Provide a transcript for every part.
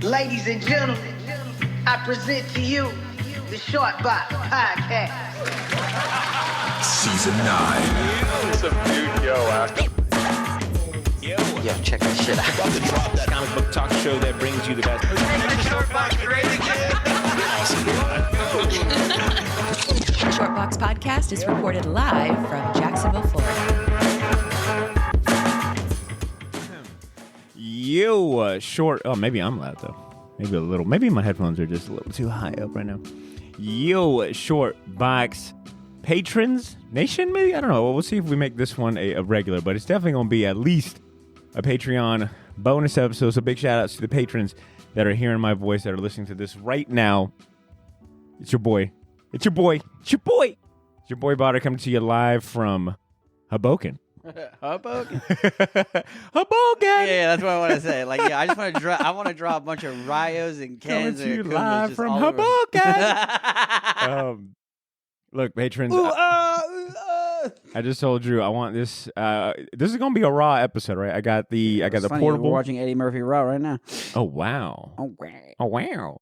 Ladies and gentlemen, I present to you the Short Box Podcast. Season 9. Some dude, Yo, check this shit out. That comic book talk show that brings you the best. The Short Box Podcast is recorded live from Jacksonville, Florida. Oh, maybe I'm loud though. Maybe a little. Maybe my headphones are just a little too high up right now. Short Box patrons, nation, maybe? I don't know. We'll see if we make this one a regular, but it's definitely going to be at least a Patreon bonus episode. So big shout outs to the patrons that are hearing my voice, that are listening to this right now. It's your boy. It's your boy. It's your boy. It's your boy Botter coming to you live from Hoboken. Hoboken? Hoboken! Yeah, that's what I want to say. Like, yeah, I just want to draw. I want to draw a bunch of Rios and Coming Kens to you and live Kumas from all over. Hoboken. Look, patrons. I just told Drew I want this. This is gonna be a raw episode, right? I got the Funny, portable. we're watching Eddie Murphy Raw right now. Oh wow! Oh wow! Oh wow!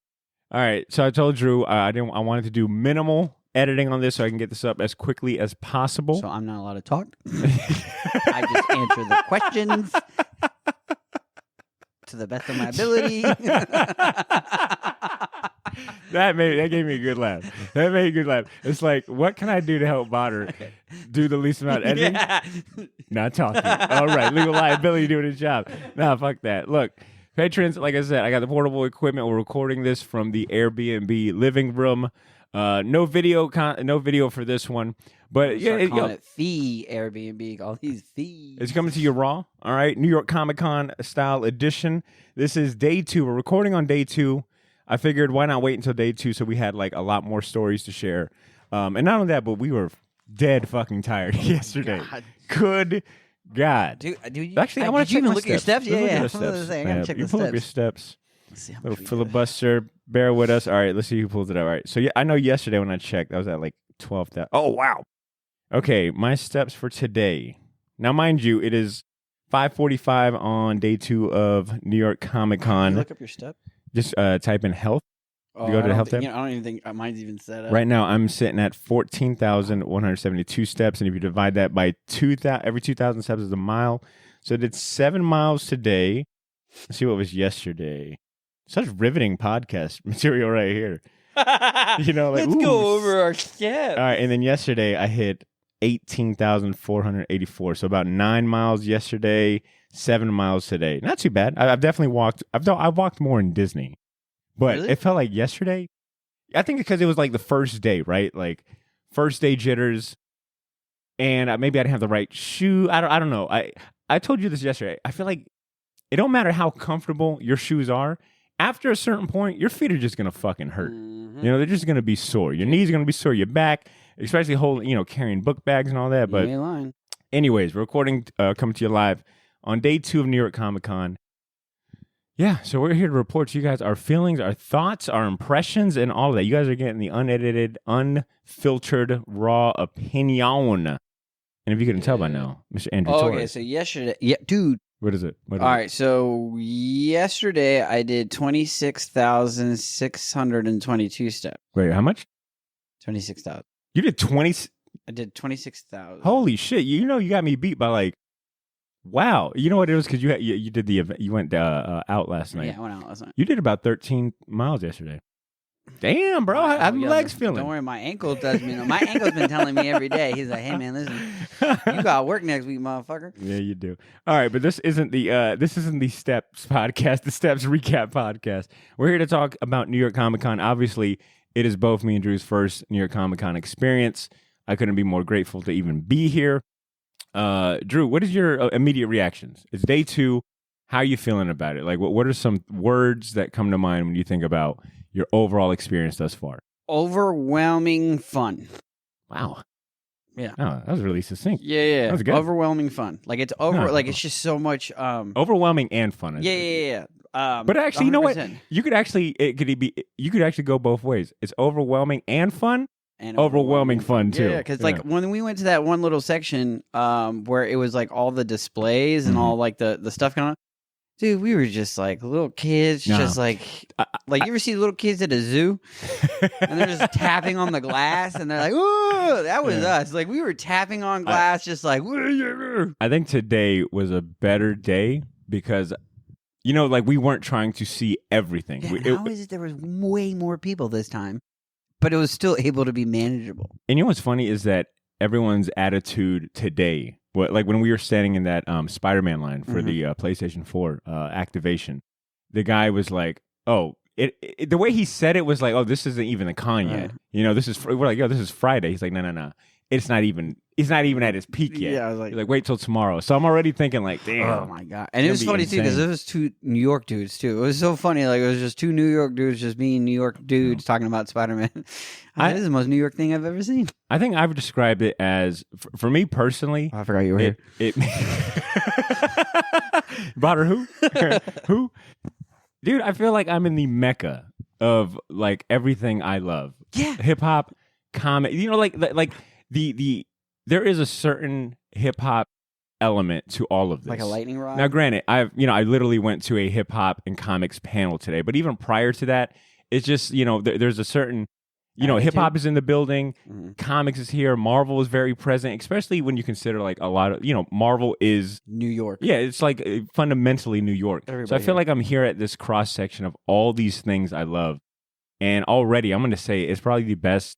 All right, so I told Drew I wanted to do minimal editing on this so I can get this up as quickly as possible. So I'm not allowed to talk. I just answer the questions to the best of my ability. That gave me a good laugh. That made a good laugh. It's like, what can I do to help Botter do the least amount of editing? Yeah. Not talking. All right, legal liability doing his job. Nah, fuck that. Look, patrons, like I said, I got the portable equipment. We're recording this from the Airbnb living room. No video for this one, but Start calling it fee Airbnb. All these fees. it's coming to you raw. All right, New York Comic Con style edition. This is day 2. We're recording on day 2. I figured why not wait until day 2 so we had like a lot more stories to share. And not only that, but we were dead fucking tired yesterday. God. Good God. Dude, Actually, I want to check even my look at your steps. Let's Yeah, look at yeah. our I was gonna steps. say, I gotta check you the pull up your steps. steps. Let's see how much Little we did. filibuster. Bear with us. All right, let's see who pulls it up. All right. So yeah, I know yesterday when I checked, I was at like 12,000. Oh, wow. Okay, my steps for today. Now, mind you, it is 5:45 on day 2 of New York Comic Can you Con. look up your step. Just type in health. Oh, go to I the don't health think- tab? I don't even think mine's even set up. Right now, I'm sitting at 14,172 steps, and if you divide that by 2,000, every 2,000 steps is a mile. So I did 7 miles today. Let's see what was yesterday. Such riveting podcast material right here. You know, like, Let's ooh. go over our steps. All right, and then yesterday I hit 18,484. So about 9 miles yesterday, 7 miles today. Not too bad. I've definitely walked. I've walked more in Disney, but Really? it felt like yesterday. I think because it was like the first day, right? Like first day jitters, and maybe I didn't have the right shoe. I don't know. I told you this yesterday. I feel like it don't matter how comfortable your shoes are. After a certain point, your feet are just gonna fucking hurt. Mhm. You know, they're just gonna be sore. Your knees are gonna be sore. Your back, especially carrying book bags and all that. But You ain't lying. anyways, we're recording, coming to you live on day 2 of New York Comic Con. Yeah, so we're here to report to you guys our feelings, our thoughts, our impressions, and all of that. You guys are getting the unedited, unfiltered, raw opinion. And if you couldn't tell by now, Mr. Andrew Oh, okay, Torres. so yesterday, yeah, dude. What is it? All right, so yesterday I did 26,622 steps. Wait, how much? 26,000. You did 20. I did 26,000. Holy shit! You know you got me beat by like. Wow, you know what it was because you did the event. You went out last night. Yeah, I went out last night. You did about 13 miles yesterday. Damn, bro, how Yeah, your legs feeling? Don't worry, my ankle does me. My ankle's been telling me every day. He's like, "Hey man, listen, you got work next week, motherfucker." Yeah, you do. All right, but this isn't the Steps podcast, the Steps recap podcast. We're here to talk about New York Comic Con. Obviously, it is both me and Drew's first New York Comic Con experience. I couldn't be more grateful to even be here. Drew, what is your immediate reactions? It's day 2. How are you feeling about it? Like, what are some words that come to mind when you think about your overall experience thus far? Overwhelming fun. Wow. Yeah. Oh, that was really succinct. Yeah. That was good. Overwhelming fun. Like it's it's just so much. Overwhelming and fun. I think. Yeah. But actually, you know what? 100%. You could actually go both ways. It's overwhelming and fun. And Overwhelming fun, too. Yeah, because like when we went to that one little section where it was like all the displays and all like the stuff going on, Dude, we were just like little kids, No. just like you ever see little kids at a zoo and they're just tapping on the glass and they're like, "Ooh!" That was us. Like we were tapping on glass, just like. I think today was a better day because, like we weren't trying to see everything. Yeah, how is it there was way more people this time, but it was still able to be manageable? And you know what's funny is that everyone's attitude today. Like when we were standing in that Spider-Man line for the PlayStation 4 activation, the guy was like, "Oh, the way he said it was like, oh, this isn't even a con yet. We're like, yo, this is Friday." He's like, no. It's not even at its peak yet. Yeah, I was like, he's like, wait till tomorrow. So I'm already thinking like, damn. Oh my god! And it was funny too because it was two New York dudes too. It was so funny. Like it was just two New York dudes, just being New York dudes talking about Spider-Man. This is the most New York thing I've ever seen. I think I've described it as, for me personally. I forgot you were here. Broader who? Who? Dude, I feel like I'm in the mecca of like everything I love. Yeah. Hip hop, comic. Like there is a certain hip hop element to all of this. Like a lightning rod. Now, granted, I literally went to a hip hop and comics panel today, but even prior to that, it's just there's a certain hip hop is in the building, comics is here, Marvel is very present, especially when you consider like a lot of Marvel is New York. Yeah, it's like fundamentally New York. So I feel like I'm here at this cross section of all these things I love, and already I'm going to say it's probably the best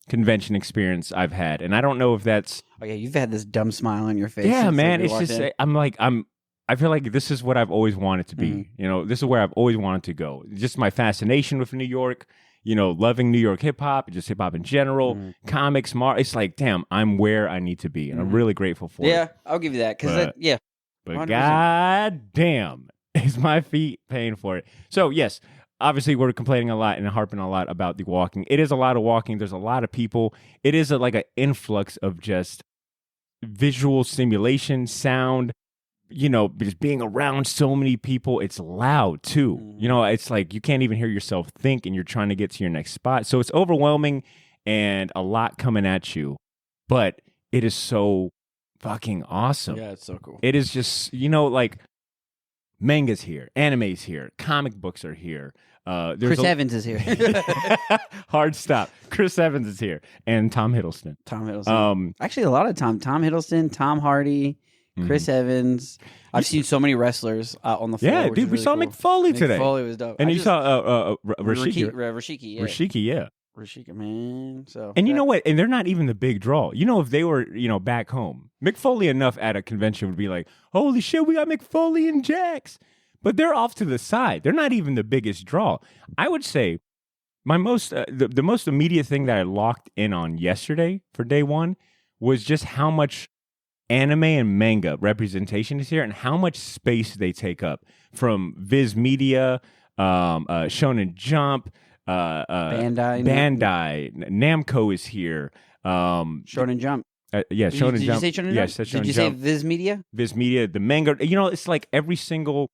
convention experience I've had, and I don't know if that's. Oh yeah, you've had this dumb smile on your face. Yeah, man, it's just I feel like this is what I've always wanted to be. This is where I've always wanted to go. Just my fascination with New York. Loving New York hip hop, just hip hop in general, comics, it's like, damn, I'm where I need to be, and I'm really grateful for it. Yeah, I'll give you that because but 100%. god damn, is my feet paying for it. So yes. Obviously, we're complaining a lot and harping a lot about the walking. It is a lot of walking. There's a lot of people. It is like an influx of just visual stimulation, sound, just being around so many people. It's loud, too. It's like you can't even hear yourself think, and you're trying to get to your next spot. So it's overwhelming and a lot coming at you. But it is so fucking awesome. Yeah, it's so cool. It is just, like manga's here, anime's here, comic books are here. Chris Evans is here. Hard stop. Chris Evans is here, and Tom Hiddleston. Actually, a lot of Tom Hiddleston, Tom Hardy, Chris Evans. I've seen so many wrestlers on the floor. Yeah, dude, we saw Mick Foley today. Mick Foley was dope. And you saw Rashiki. Rashiki, yeah. Rashiki, yeah. Rashiki, man. So, and you know what? And they're not even the big draw. If they were, back home, Mick Foley enough at a convention would be like, holy shit, we got Mick Foley and Jax. But they're off to the side. They're not even the biggest draw. I would say my most the most immediate thing that I locked in on yesterday for day one was just how much anime and manga representation is here and how much space they take up from Viz Media, Shonen Jump, Bandai, Namco is here. Shonen Jump. Yeah, Shonen Jump. Did you say Shonen Jump? Yes, that's Shonen Did you Jump. say Viz Media? Viz Media, the manga. It's like every single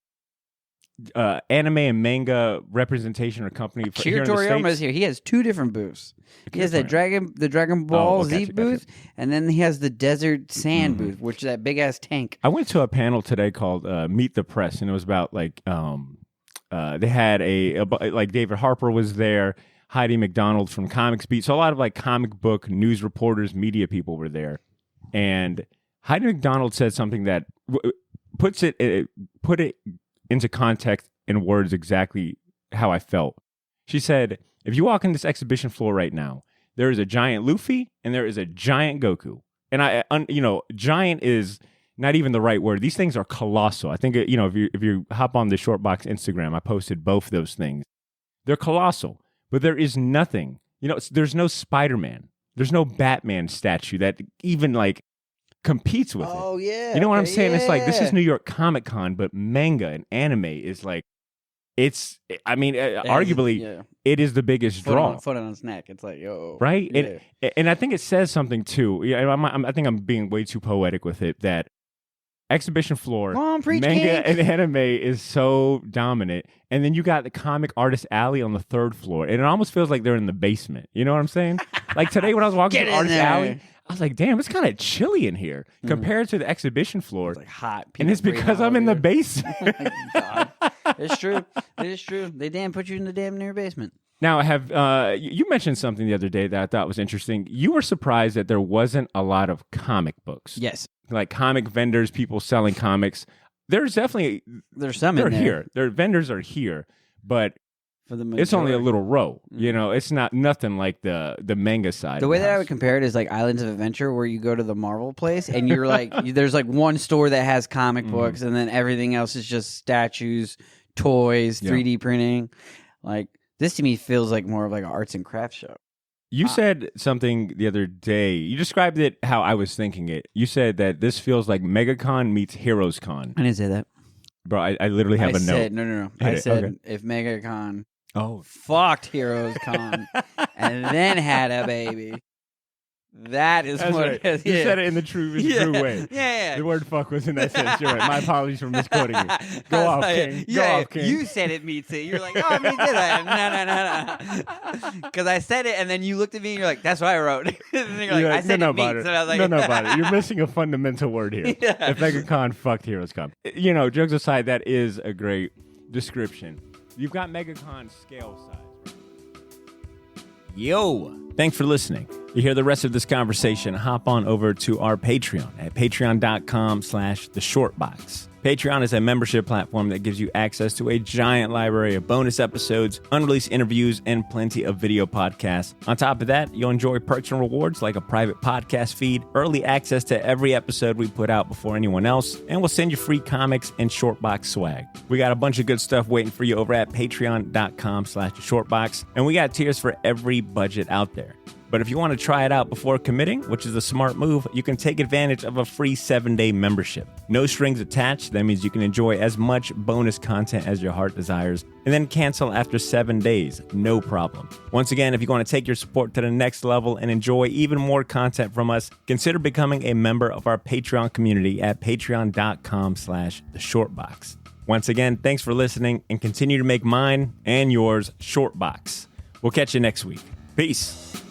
anime and manga representation or company for here in the Toriyama States. is here. He has two different booths. He has that Dragon Ball Z booth, and then he has the Desert Sand booth, which is that big ass tank. I went to a panel today called Meet the Press, and it was about like they had like David Harper was there, Heidi McDonald from Comics Beat, so a lot of like comic book news reporters, media people were there, and Heidi McDonald said something that put it into context in words exactly how I felt. She said, if you walk in this exhibition floor right now, there is a giant Luffy and there is a giant Goku. And giant is not even the right word. These things are colossal. I think, if you hop on the Shortbox Instagram, I posted both those things. They're colossal, but there is nothing, there's no Spider-Man. There's no Batman statue that even like competes with it. Oh yeah. You know what I'm saying? Yeah. It's like this is New York Comic Con, but manga and anime is like arguably it is the biggest draw. Foot on its neck. It's like, yo. Right? Yeah. And I think it says something too. I think I'm being way too poetic with it that exhibition floor. Come on, preach, Manga King. and anime is so dominant. And then you got the comic artist alley on the 3rd floor. And it almost feels like they're in the basement. You know what I'm saying? Like today when I was walking Get to in artist there. alley, I was like, damn, it's kind of chilly in here compared to the exhibition floor. It's like hot. And it's People because breathing I'm in all the over you. basement. Oh my God. It's true. It is true. They damn put you in the damn near basement. Now, have you mentioned something the other day that I thought was interesting. You were surprised that there wasn't a lot of comic books. Yes. Like comic vendors, people selling comics. There's definitely, There's some they're in there. here. Their vendors are here, but For the it's only a majority. little row. You know, it's not nothing like the manga side. The of way the that I house. would compare it is like Islands of Adventure, where you go to the Marvel place and you're like, there's like one store that has comic books, and then everything else is just statues, toys, Yeah. 3D printing. Like this to me feels like more of like an arts and crafts show. You said something the other day. You described it how I was thinking it. You said that this feels like MegaCon meets Heroes Con. I didn't say that. Bro, I literally have I a said note. no. Hit I it. said Okay. if MegaCon Oh, fucked Heroes Con and then had a baby, that is that's what right. it is. You Yeah. said it in the true way. Yeah. The word fuck was in that sense. You're right. My apologies for misquoting you. Go I was off, like, King. Go Yeah, off, King. you said it meets it. You're like, oh, me did that. No. Because I said it, and then you looked at me, and you're like, that's what I wrote. And then you're like, You're I like, said no, it meets. about And I was like, no, about it. You're missing a fundamental word here. Yeah. If MegaCon fucked Heroes Con. You know, jokes aside, that is a great description. You've got MegaCon scale size. Yo, thanks for listening. To hear the rest of this conversation, hop on over to our Patreon at patreon.com/theshortbox. Patreon is a membership platform that gives you access to a giant library of bonus episodes, unreleased interviews, and plenty of video podcasts. On top of that, you'll enjoy perks and rewards like a private podcast feed, early access to every episode we put out before anyone else, and we'll send you free comics and Shortbox swag. We got a bunch of good stuff waiting for you over at patreon.com/theshortbox, and we got tiers for every budget out there. But if you want to try it out before committing, which is a smart move, you can take advantage of a free 7-day membership. No strings attached. That means you can enjoy as much bonus content as your heart desires and then cancel after 7 days. No problem. Once again, if you want to take your support to the next level and enjoy even more content from us, consider becoming a member of our Patreon community at patreon.com/theshortbox. Once again, thanks for listening and continue to make mine and yours Shortbox. We'll catch you next week. Peace.